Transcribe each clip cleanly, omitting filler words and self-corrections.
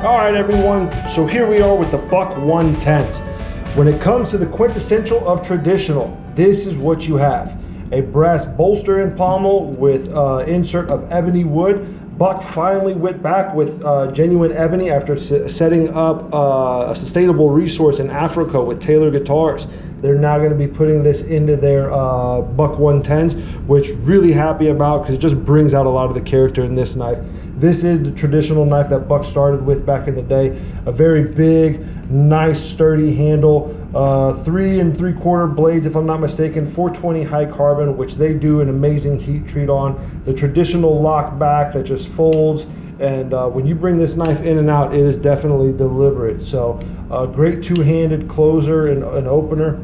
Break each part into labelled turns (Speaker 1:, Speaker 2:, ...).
Speaker 1: All right, everyone, so here we are with the Buck 110s. When it comes to the quintessential of traditional, this is what you have. A brass bolster and pommel with insert of ebony wood. Buck finally went back with genuine ebony after setting up a sustainable resource in Africa with Taylor guitars. They're now going to be putting this into their Buck 110s, which really happy about because it just brings out a lot of the character in this knife. This is the traditional knife that Buck started with back in the day. A very big, nice, sturdy handle. 3 3/4 blades, if I'm not mistaken, 420 high carbon, which they do an amazing heat treat on. The traditional lock back that just folds, and when you bring this knife in and out, it is definitely deliberate. So great two-handed closer and opener,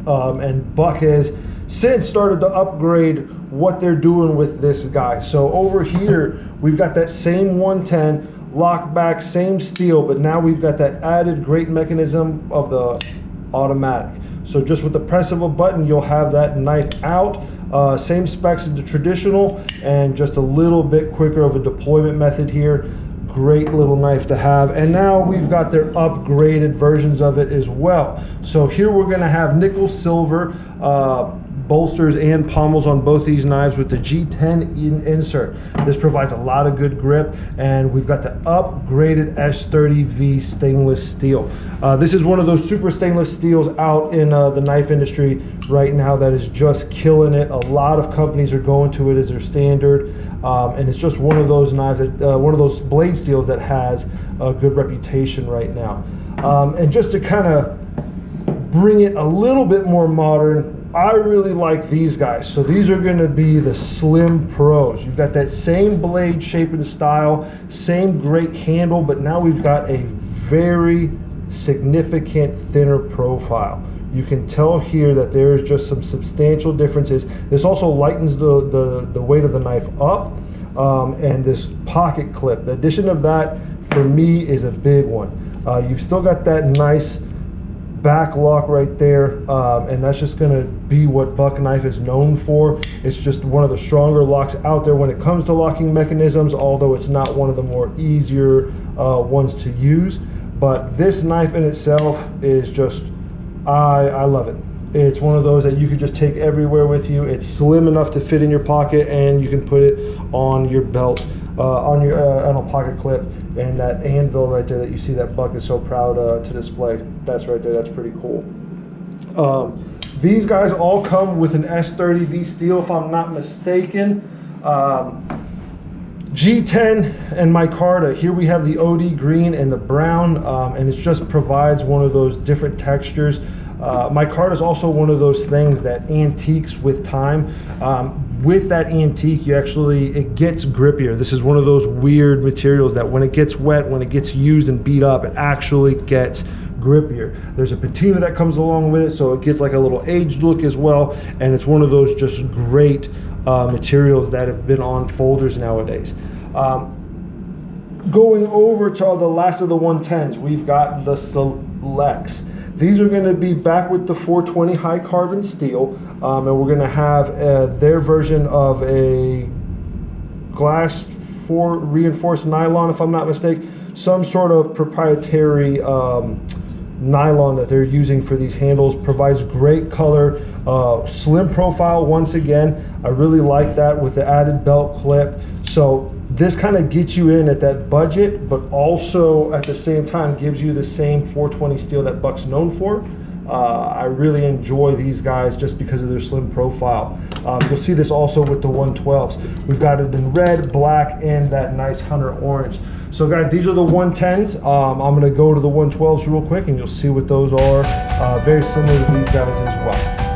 Speaker 1: and Buck has since started to upgrade what they're doing with this guy. So over here we've got that same 110 lock back, same steel, but now we've got that added great mechanism of the automatic. So just with the press of a button, you'll have that knife out. Same specs as the traditional, and just a little bit quicker of a deployment method here. Great little knife to have. And now we've got their upgraded versions of it as well. So here we're going to have nickel silver bolsters and pommels on both these knives with the G10 insert. This provides a lot of good grip, and we've got the upgraded S30V stainless steel. This is one of those super stainless steels out in the knife industry right now that is just killing it. A lot of companies are going to it as their standard, and it's just one of those knives, that, one of those blade steels that has a good reputation right now. And just to kind of bring it a little bit more modern, I really like these guys. So these are going to be the Slim Pros. You've got that same blade shape and style, same great handle, but now we've got a very significant thinner profile. You can tell here that there is just some substantial differences. This also lightens the weight of the knife up, and this pocket clip. The addition of that for me is a big one. You've still got that nice back lock right there, and that's just going to be what Buck knife is known for. It's just one of the stronger locks out there when it comes to locking mechanisms, although it's not one of the more easier ones to use. But this knife in itself is just, I love it. It's one of those that you could just take everywhere with you. It's slim enough to fit in your pocket, and you can put it on your belt, on a pocket clip. And that anvil right there that you see that Buck is so proud to display, that's right there, that's pretty cool. These guys all come with an S30V steel, if I'm not mistaken. G10 and micarta. Here we have the OD green and the brown, and it just provides one of those different textures. Micarta is also one of those things that antiques with time. With that antique, it gets grippier. This is one of those weird materials that when it gets wet, when it gets used and beat up, it actually gets grippier. There's a patina that comes along with it, so it gets like a little aged look as well, and it's one of those just great materials that have been on folders nowadays. Going over to the last of the 110s, we've got the Selects. These are going to be back with the 420 high carbon steel, and we're going to have their version of a glass reinforced nylon, if I'm not mistaken, some sort of proprietary nylon that they're using for these handles. Provides great color, slim profile once again. I really like that with the added belt clip. So this kind of gets you in at that budget, but also at the same time gives you the same 420 steel that Buck's known for. I really enjoy these guys just because of their slim profile. You'll see this also with the 112s. We've got it in red, black, and that nice hunter orange. So guys, these are the 110s. I'm going to go to the 112s real quick, and you'll see what those are. Very similar to these guys as well.